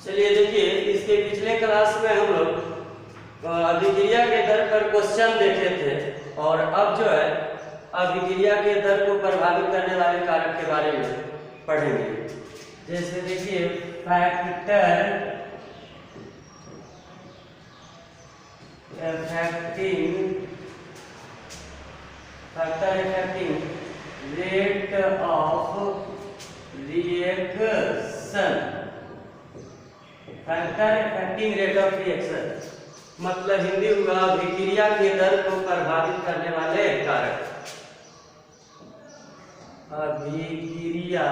चलिए देखिए, इसके पिछले क्लास में हम लोग अभिक्रिया के दर पर क्वेश्चन देखे थे और अब जो है अभिक्रिया के दर को प्रभावित करने वाले कारक के बारे में पढ़ेंगे। जैसे देखिए factor affecting rate of reaction. Factor affecting rate of reaction मतलब हिंदी हुआ अभिक्रिया के दर को प्रभावित करने वाले कारक। अभिक्रिया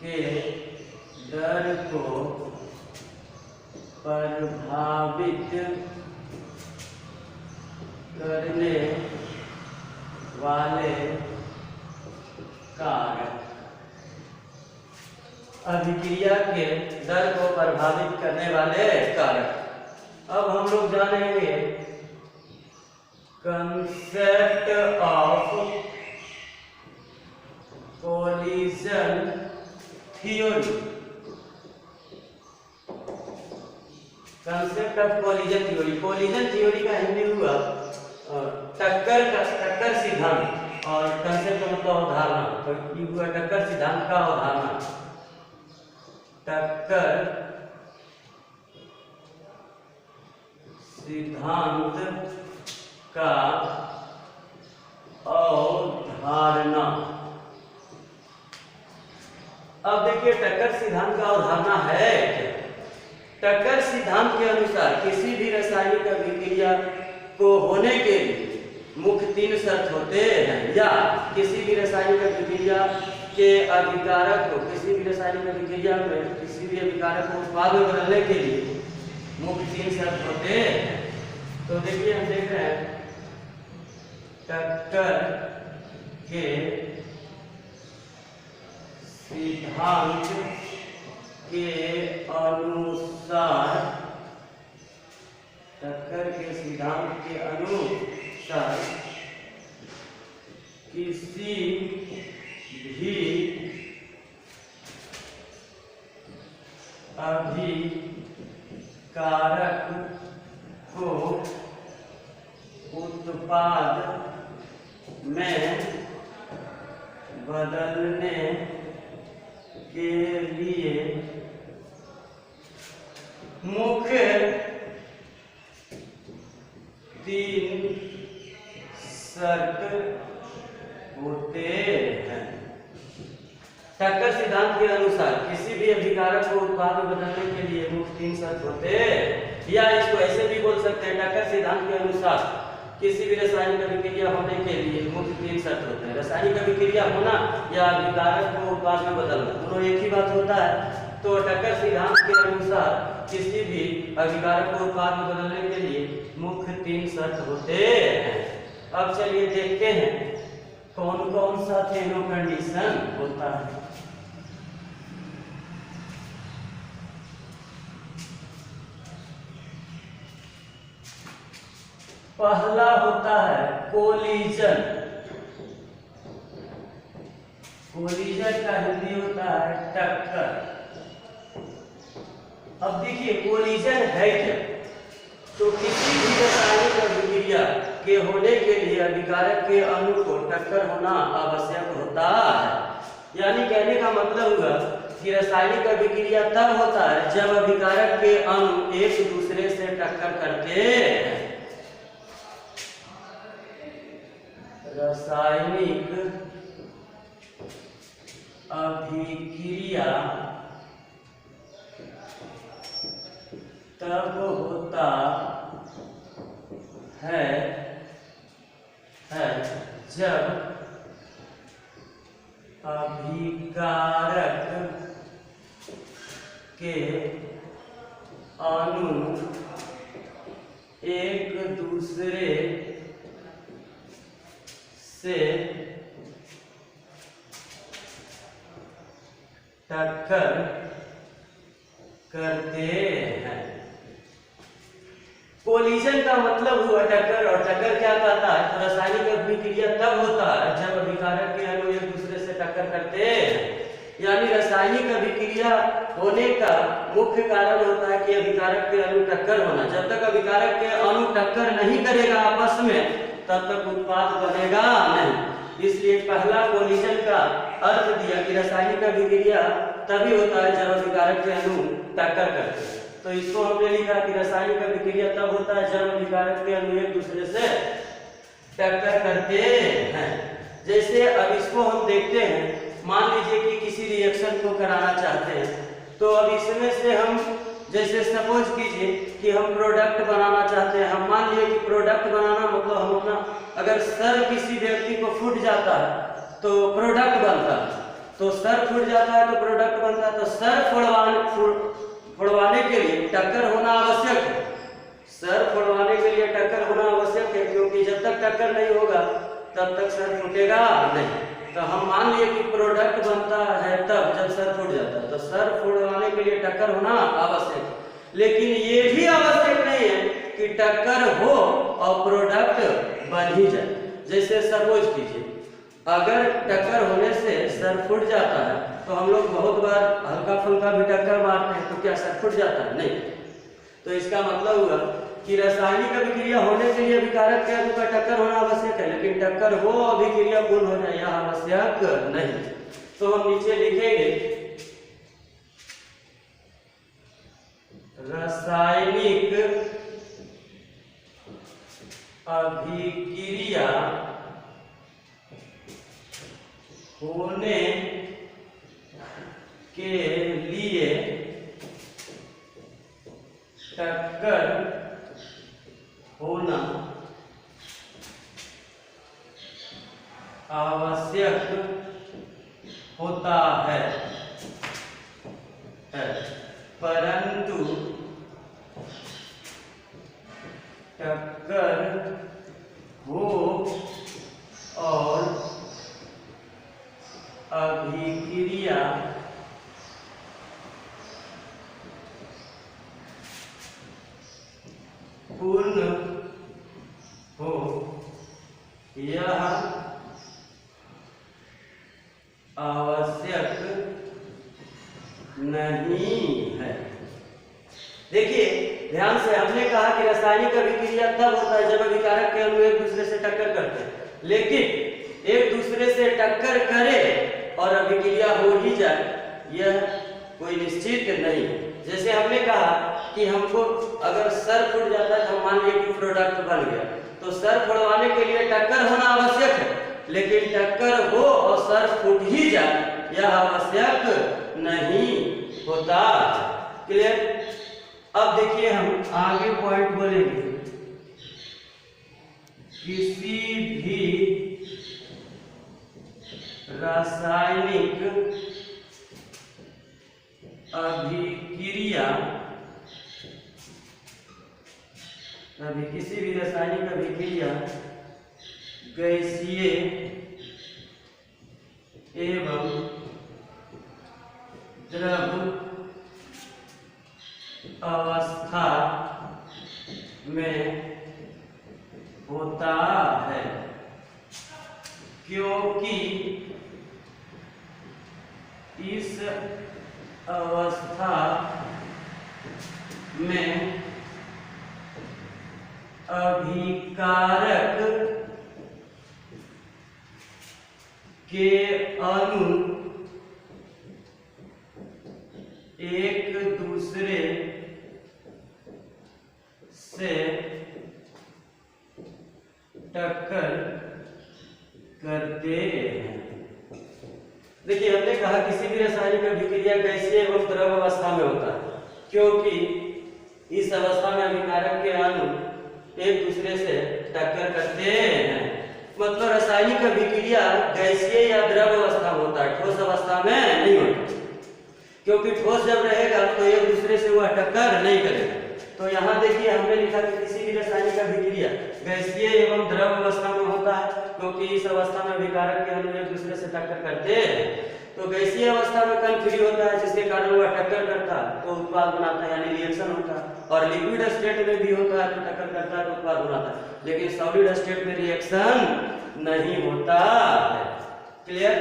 के दर को प्रभावित करने वाले कारक। अभिक्रिया के दर को प्रभावित करने वाले कारक। अब हम लोग जानेंगे concept of collision theory. Concept of collision theory. Collision theory का हिंदी हुआ टक्कर सिद्धांत और कंसेप्ट मतलब अवधारणा। तो ये हुआ टक्कर सिद्धांत का अवधारणा। टक्कर सिद्धांत का अवधारणा। अब देखिए टक्कर सिद्धांत का अवधारणा है क्या? टक्कर सिद्धांत के अनुसार किसी भी रासायनिक अभिक्रिया को होने के लिए मुख्य 3 शर्त होते हैं, या किसी भी रासायनिक अभिक्रिया के अभिकारक को किसी भी रासायनिक अभिक्रिया में किसी भी अभिकारक को उत्पाद में बदलने के लिए मुख्य 3 शर्त होते हैं। तो देखिए हम देख रहे हैं टक्कर के सिद्धांत के अनुसार टक्कर के सिद्धांत के अनुसार किसी भी अभिकारक को उत्पाद में बदलने के लिए मुख्य 3 शर्त होते हैं। टक्कर सिद्धांत के अनुसार किसी भी अभिकारक को उत्पाद में बदलने के लिए मुख्य 3 शर्त होते हैं, या इसको ऐसे भी बोल सकते हैं टक्कर सिद्धांत के अनुसार किसी भी रासायनिक अभिक्रिया होने के लिए मुख्य 3 शर्त होते हैं। रासायनिक अभिक्रिया होना या अभिकारक को उत्पाद में बदलना दोनों एक ही बात होता है। तो टक्कर सिद्धांत के अनुसार किसी भी अभिकारक को उत्पाद में बदलने के लिए मुख्य 3 शर्त होते हैं। अब चलिए देखते हैं कौन कौन सा तीनों कंडीशन होता है। पहला होता है कोलिजन। कोलिजन का हिंदी होता है टक्कर। अब देखिए कोलिजन है क्या? तो किसी भी रासायनिक अभिक्रिया के होने के लिए अभिकारक के अणु को टक्कर होना आवश्यक होता है। यानी कहने का मतलब हुआ कि रासायनिक अभिक्रिया तब होता है जब अभिकारक के अणु एक दूसरे से टक्कर करते हैं। रासायनिक अभिक्रिया तब होता है जब अभिकारक के अणु एक दूसरे से टक्कर करते हैं। कोलिजन का मतलब हुआ टक्कर, और टक्कर क्या कहता है? तो रासायनिक अभिक्रिया तब होता है जब अभिकारक के अणु एक दूसरे से टक्कर करते हैं। यानी रासायनिक अभिक्रिया होने का मुख्य कारण होता है कि अभिकारक के अणु टक्कर होना। जब तक अभिकारक के अणु टक्कर नहीं करेगा आपस में, तब तक उत्पाद बनेगा नहीं। इसलिए पहला कोलिजन का अर्थ दिया कि रासायनिक अभिक्रिया तभी होता है जब अभिकारक के अणु टक्कर करते हैं। तो इसको हमने लिखा कि रासायनिक अभिक्रिया तब होता है जब अभिकारक के अणु एक दूसरे से टक्कर करते हैं। जैसे अब इसको हम देखते हैं, मान लीजिए कि किसी रिएक्शन को कराना चाहते हैं, तो अब इसमें से हम जैसे सपोज कीजिए कि हम प्रोडक्ट बनाना चाहते हैं। हम मान लिए कि प्रोडक्ट बनाना मतलब हम अपना, अगर सर किसी व्यक्ति को फूट जाता है तो प्रोडक्ट बनता है, तो सर फूट जाता है तो प्रोडक्ट बनता है। तो सर फोड़वाने के लिए टक्कर होना आवश्यक है। सर फोड़वाने के लिए टक्कर होना आवश्यक है, क्योंकि जब तक टक्कर नहीं होगा तब तक सर फूटेगा नहीं। तो हम मान लिए कि प्रोडक्ट बनता है तब जब सर फूट जाता है, तो सर फोड़वाने के लिए टक्कर होना आवश्यक है। लेकिन ये भी आवश्यक नहीं है कि टक्कर हो और प्रोडक्ट बन ही जाए। जैसे सपोज कीजिए, अगर टक्कर होने से सर फूट जाता है तो हम लोग बहुत बार हल्का फुल्का भी टक्कर मारते हैं, तो क्या सर फूट जाता है? नहीं। तो इसका मतलब हुआ कि रासायनिक अभिक्रिया होने के लिए अभिकारक के अणु का टक्कर होना आवश्यक है, लेकिन टक्कर हो अभिक्रिया पूर्ण हो जाए यह आवश्यक नहीं। तो हम नीचे लिखेंगे रासायनिक अभिक्रिया होने के लिए टक्कर होना आवश्यक होता है, परंतु टक्कर हो और अभिक्रिया पूर्ण हो यह आवश्यक नहीं है। देखिए ध्यान से, हमने कहा कि रासायनिक अभिक्रिया तब होता है जब अभिकारक के अणु एक दूसरे से टक्कर करते हैं, लेकिन एक दूसरे से टक्कर करे और अभिक्रिया हो ही जाए यह कोई निश्चित नहीं है। जैसे हमने कहा कि हमको अगर सर फूट जाता है तो हम मान लिए कि प्रोडक्ट बन गया, तो सर फोड़वाने के लिए टक्कर होना आवश्यक है, लेकिन टक्कर हो और सर फूट ही जाए यह आवश्यक नहीं होता। क्लियर? अब देखिए हम आगे पॉइंट बोलेंगे, किसी भी रासायनिक अभिक्रिया, किसी भी रासायनिक अभिक्रिया गैसीय एवं द्रव अवस्था में होता है, क्योंकि इस अवस्था में अभिकारक के अणु एक दूसरे से टक्कर करते हैं। देखिए हमने कहा किसी भी रासायनिक अभिक्रिया गैसीय एवं द्रव अवस्था में होता है, क्योंकि इस अवस्था में अभिकारक के अणु एक दूसरे से टक्कर करते हैं। मतलब रासायनिक अभिक्रिया गैसीय या द्रव अवस्था में होता है, ठोस अवस्था में नहीं होता, क्योंकि ठोस जब रहेगा तो एक दूसरे से वह टक्कर नहीं करेगा। तो यहाँ देखिए हमने लिखा कि किसी भी रासायनिक अभिक्रिया गैसीय एवं द्रव अवस्था में होता है, क्योंकि इस अवस्था में अभिकारक के अणु एक दूसरे से टक्कर करते हैं। तो गैसीय अवस्था में कण फ्री होता है, जिसके कारण वह टक्कर करता है तो उत्पाद बनाता है, यानी रिएक्शन होता है। और लिक्विड स्टेट में भी होता है तो टक्कर करता है तो उत्पाद बनाता है, लेकिन सॉलिड स्टेट में रिएक्शन नहीं होता है। क्लियर?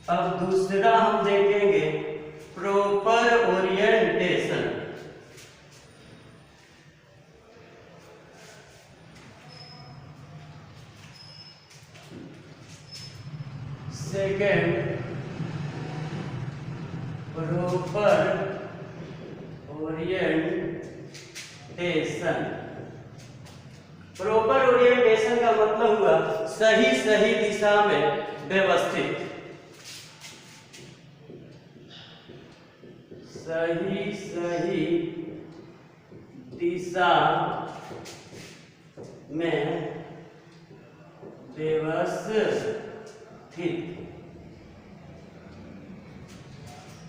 अब दूसरा हम देखेंगे proper orientation. Second, proper orientation. Proper orientation का मतलब हुआ सही सही दिशा में व्यवस्थित, सही सही दिशा में व्यवस्थित,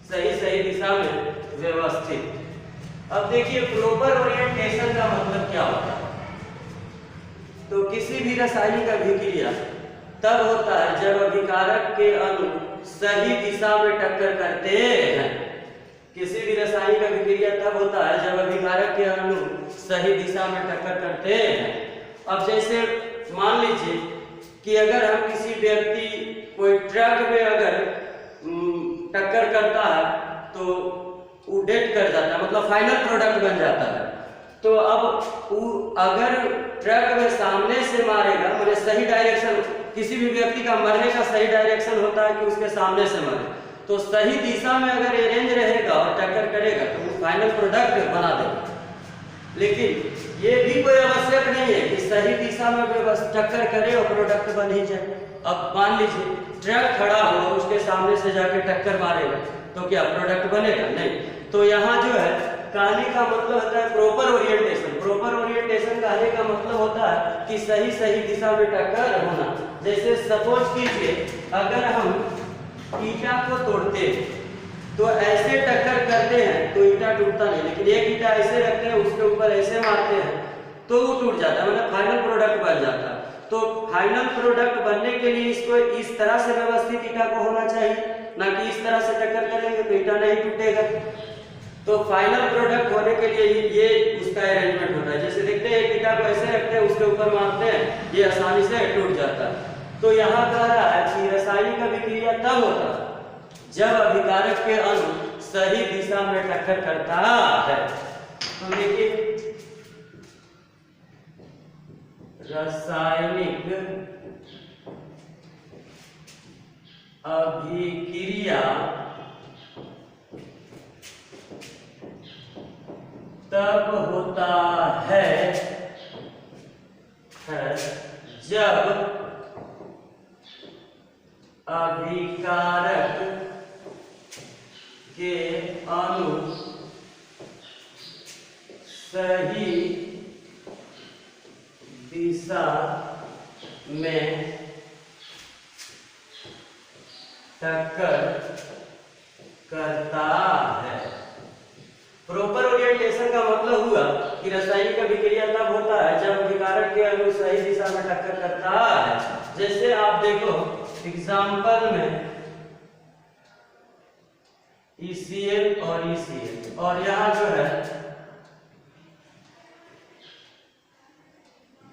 सही सही दिशा में व्यवस्थित। अब देखिए प्रॉपर ओरिएंटेशन का मतलब क्या होता है। तो किसी भी रासायनिक अभिक्रिया तब होता है जब अभिकारक के अणु सही दिशा में टक्कर करते हैं। किसी भी रासायनिक अभिक्रिया तब होता है जब अभिकारक के अणु सही दिशा में टक्कर करते हैं। अब जैसे मान लीजिए कि अगर हम किसी व्यक्ति कोई ट्रक में अगर टक्कर करता है तो वो डेड कर जाता है, मतलब फाइनल प्रोडक्ट बन जाता है। तो अब वो अगर ट्रक में सामने से मारेगा, मतलब सही डायरेक्शन, किसी भी व्यक्ति का मरने का सही डायरेक्शन होता है कि उसके सामने से मरे, तो सही दिशा में अगर अरेंज रहेगा और टक्कर करेगा तो वो फाइनल प्रोडक्ट बना देगा। लेकिन ये भी कोई आवश्यक नहीं है कि सही दिशा में टक्कर करे और प्रोडक्ट बन ही जाए। अब मान लीजिए ट्रक खड़ा हो और उसके सामने से जाके टक्कर मारेगा तो क्या प्रोडक्ट बनेगा? नहीं। तो यहाँ जो है कहने का मतलब होता है प्रॉपर ओरिएंटेशन। प्रॉपर ओरिएंटेशन कहने का मतलब होता है कि सही सही दिशा में टक्कर होना। जैसे सपोज कीजिए अगर हम ईटा को तोड़ते हैं तो ऐसे टक्कर करते हैं तो ईटा टूटता नहीं, लेकिन एक ईटा ऐसे रखते हैं उसके ऊपर ऐसे मारते हैं तो वो टूट जाता है, मतलब फाइनल प्रोडक्ट बन जाता है। तो फाइनल प्रोडक्ट बनने के लिए इसको इस तरह से व्यवस्थित ईटा को होना चाहिए, ना कि इस तरह से टक्कर करेंगे तो ईटा नहीं टूटेगा। तो फाइनल प्रोडक्ट होने के लिए ये उसका अरेंजमेंट होता है। जैसे देखते हैं एक ईटा को ऐसे रखते हैं उसके ऊपर मारते हैं, ये आसानी से टूट जाता है। तो यहाँ कह रहा है कि रासायनिक अभिक्रिया तब होता है जब अभिकारक के अणु सही दिशा में टक्कर करता है। तो देखिए रासायनिक अभिक्रिया तब होता है जब अभिकारक के अणु सही दिशा में टक्कर करता है। प्रॉपर ओरिएंटेशन का मतलब हुआ कि रासायनिक अभिक्रिया तब होता है जब अभिकारक के अणु सही दिशा में टक्कर करता है। जैसे आप देखो एग्जाम्पल में ECl और ECl, और यहाँ जो है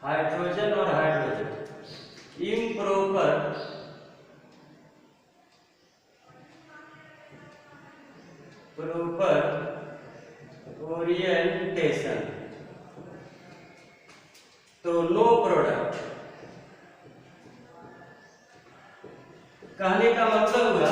हाइड्रोजन और हाइड्रोजन, इम्प्रॉपर ओरिएंटेशन, तो नो प्रोडक्ट। कहने का मतलब हुआ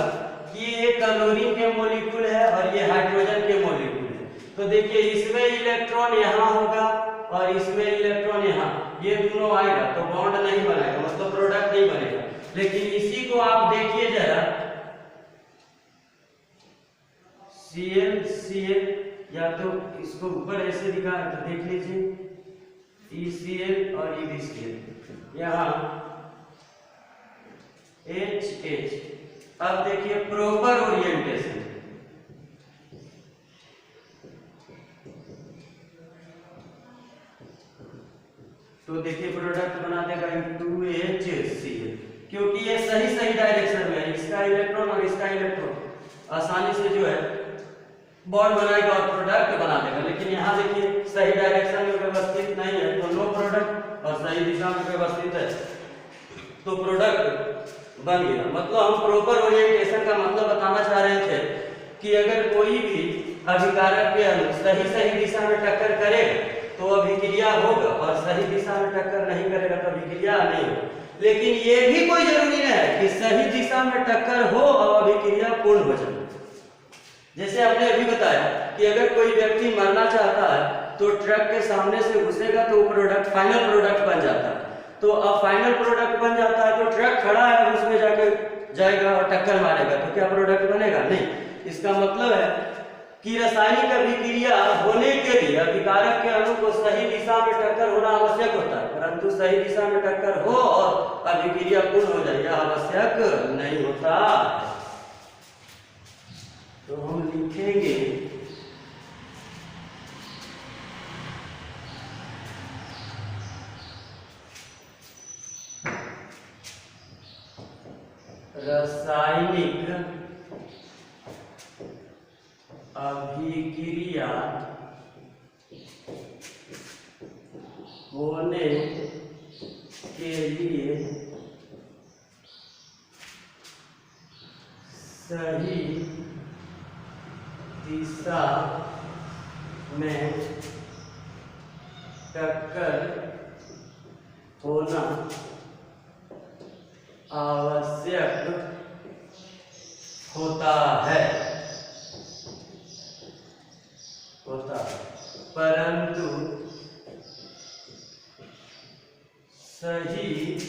कि ये क्लोरीन के मॉलिक्यूल है और ये हाइड्रोजन के मॉलिक्यूल है। तो देखिए इसमें इलेक्ट्रॉन यहाँ होगा और इसमें इलेक्ट्रॉन यहाँ, ये दोनों आएगा तो बॉन्ड नहीं बनेगा, मतलब प्रोडक्ट नहीं बनेगा। लेकिन इसी को आप देखिए जरा, Cl Cl, या तो इसको ऊपर ऐसे दिखा तो देख लीजिए ECl और EbCl, यहाँ HH। अब देखिए प्रॉपर ओरिएंटेशन, तो देखिए प्रोडक्ट बना देगा 2HCl, क्योंकि ये सही सही डायरेक्शन में है। इसका इलेक्ट्रॉन और इसका इलेक्ट्रॉन आसानी से जो है बॉन्ड बनाएगा और प्रोडक्ट बना देगा। लेकिन यहाँ देखिए सही डायरेक्शन में व्यवस्थित नहीं है तो नो प्रोडक्ट, और सही दिशा में व्यवस्थित है तो प्रोडक्ट बन गया। मतलब हम प्रॉपर ओरिएंटेशन का कि अगर कोई भी अभिकारक के अणु सही दिशा में टक्कर करेगा तो अभिक्रिया होगा, और सही दिशा में टक्कर नहीं करेगा तो अभिक्रिया नहीं होगा। लेकिन ये भी कोई जरूरी नहीं है कि सही दिशा में टक्कर हो और अभिक्रिया पूर्ण हो जाए। जैसे आपने अभी बताया कि अगर कोई व्यक्ति मरना चाहता है तो ट्रक के सामने से घुसेगा तो प्रोडक्ट फाइनल प्रोडक्ट बन जाता है। तो अब फाइनल प्रोडक्ट बन जाता है तो ट्रक खड़ा है, उसमें जाके जाएगा और टक्कर मारेगा तो क्या प्रोडक्ट बनेगा? नहीं। इसका मतलब है कि रासायनिक अभिक्रिया होने के लिए अभिकारक के अणु को सही दिशा में टक्कर होना आवश्यक होता है, परंतु सही दिशा में टक्कर हो और अभिक्रिया पूर्ण हो जाए यह आवश्यक नहीं होता। तो हम लिखेंगे रासायनिक अभिक्रिया होने के लिए सही दिशा में टक्कर होना आवश्यक होता है, परंतु सही दिशा में टक्कर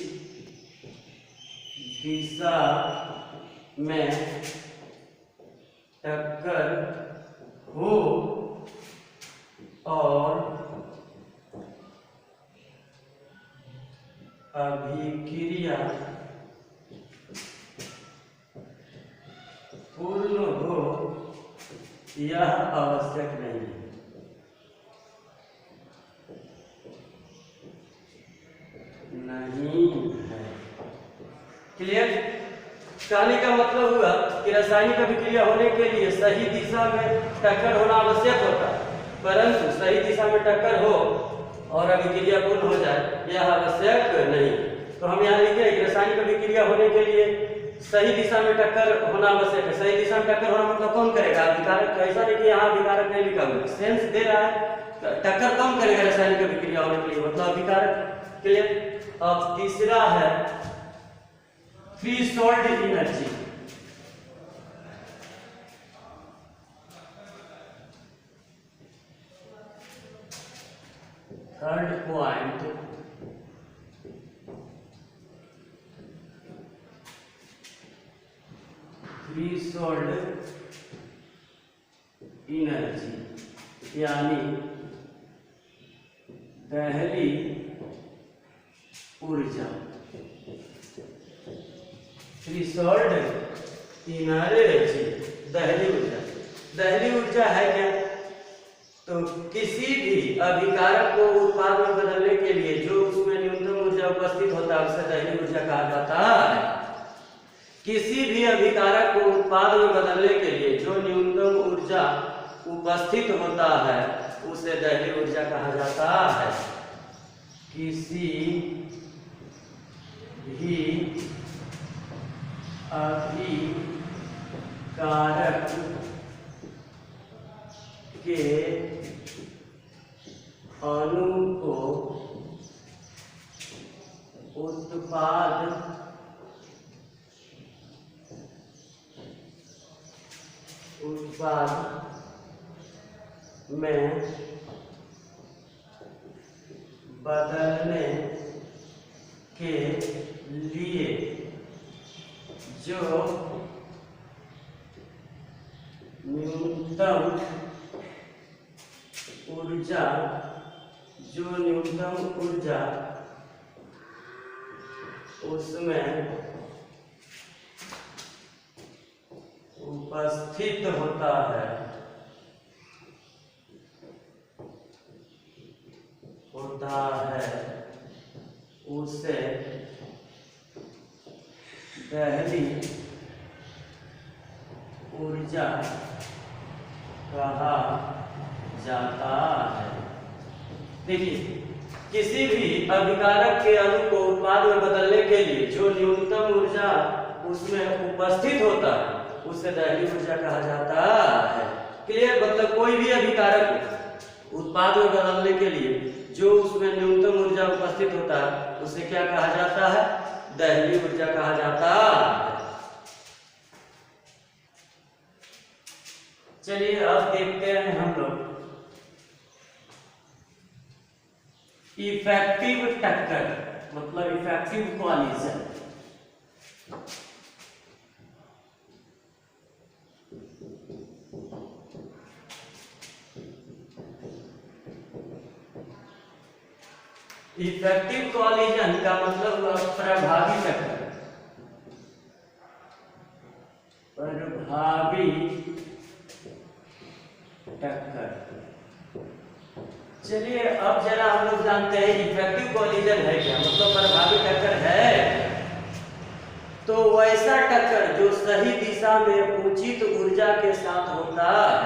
हो और अभिक्रिया पूर्ण हो यह आवश्यक नहीं है। क्लियर? कहने का मतलब हुआ कि रासायनिक अभिक्रिया होने के लिए सही दिशा में टक्कर होना आवश्यक होता है, परंतु सही दिशा में टक्कर हो और अभिक्रिया पूर्ण हो जाए यह आवश्यक नहीं। तो हम यहाँ लिखे कि रासायनिक अभिक्रिया होने के लिए सही दिशा में टक्कर होना आवश्यक है। सही दिशा में टक्कर होना मतलब कौन करेगा? अभिकारक। ऐसा नहीं कि यहाँ अभिकारक नहीं लिखा हुआ, सेंस दे रहा है टक्कर कौन करेगा रासायनिक अभिक्रिया होने के लिए, मतलब अभिकारक। क्लियर? अब तीसरा है threshold energy. Third point threshold energy यानी दहली ऊर्जा। थ्रेशोल्ड एनर्जी दहली ऊर्जा। दहली ऊर्जा है क्या? तो किसी भी अभिकारक को उत्पाद में बदलने के लिए जो उसमें न्यूनतम ऊर्जा उपस्थित होता है उसे दहली ऊर्जा कहा जाता है। किसी भी अभिकारक को उत्पाद में बदलने के लिए जो न्यूनतम ऊर्जा उपस्थित होता है उसे दहली ऊर्जा कहा जाता है। किसी भी अभिकारक के अणु को उत्पाद में बदलने के लिए जो न्यूनतम ऊर्जा उसमें उपस्थित होता है उसे दहली ऊर्जा कहा जाता है। देखिए, किसी भी अभिकारक के अणु को उत्पाद में बदलने के लिए जो न्यूनतम ऊर्जा उसमें उपस्थित होता है उसे दहलीज ऊर्जा कहा जाता है। क्लियर? मतलब कोई भी अभिकारक उत्पाद में बदलने के लिए जो उसमें न्यूनतम ऊर्जा उपस्थित होता है उसे क्या कहा जाता है? दहलीज ऊर्जा कहा जाता है। चलिए अब देखते हैं हम लोग इफेक्टिव टक्कर, मतलब इफेक्टिव कोलिजन। इफेक्टिव कोलिजन का मतलब प्रभावी टक्कर। प्रभावी टक्कर। चलिए अब जरा हम लोग जानते हैं इफेक्टिव कोलिजन है क्या, मतलब प्रभावी टक्कर है। तो वैसा टक्कर जो सही दिशा में उचित ऊर्जा के साथ होता है,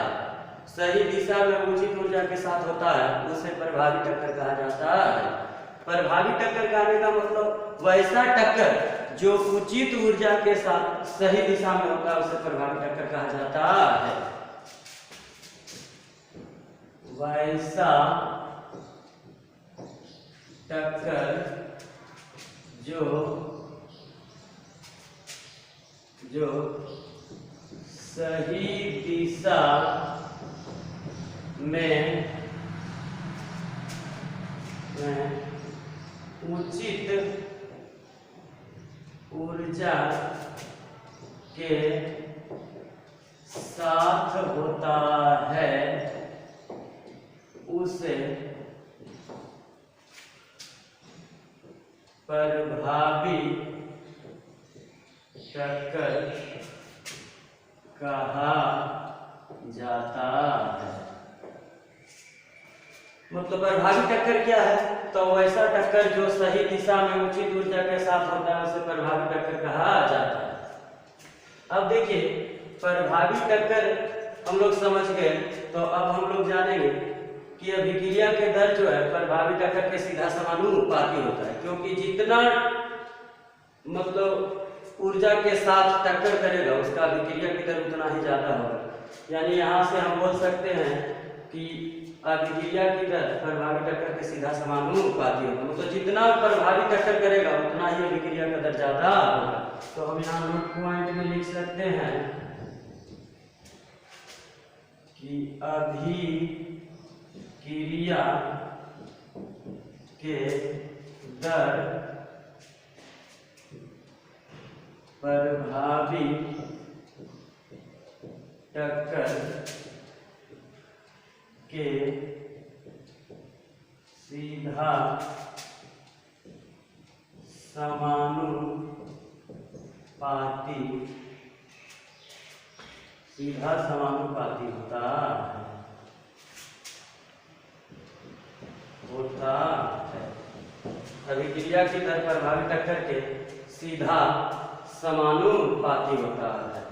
सही दिशा में उचित ऊर्जा के साथ होता है उसे प्रभावी टक्कर कहा जाता है। प्रभावी टक्कर कहने का मतलब वैसा टक्कर जो उचित ऊर्जा के साथ सही दिशा में होता है उसे प्रभावी टक्कर कहा जाता है। वैसा टक्कर जो सही दिशा में उचित ऊर्जा के साथ होता है उसे प्रभावी टक्कर कहा जाता है। मतलब प्रभावी टक्कर क्या है? तो वैसा टक्कर जो सही दिशा में उचित ऊर्जा के साथ होता है उसे प्रभावी टक्कर कहा जाता है। अब देखिए प्रभावी टक्कर हम लोग समझ गए, तो अब हम लोग जानेंगे कि अभिक्रिया के दर जो है प्रभावी टक्कर के सीधा समानुपाती होता है, क्योंकि जितना मतलब ऊर्जा के साथ टक्कर करेगा उसका अभिक्रिया की दर उतना ही ज्यादा होगा। यानी यहाँ से हम बोल सकते हैं कि अभिक्रिया की दर प्रभावी टक्कर के सीधा समानुपाती होगा, मतलब जितना प्रभावी टक्कर करेगा उतना ही अभिक्रिया का दर ज्यादा होगा। तो हम यहाँ नोट पॉइंट में लिख सकते हैं कि अभिक्रिया के दर प्रभावी टक्कर के सीधा समानुपाती होता है। अभिक्रिया की दर प्रभावी टक्कर के सीधा समानुपाती होता है।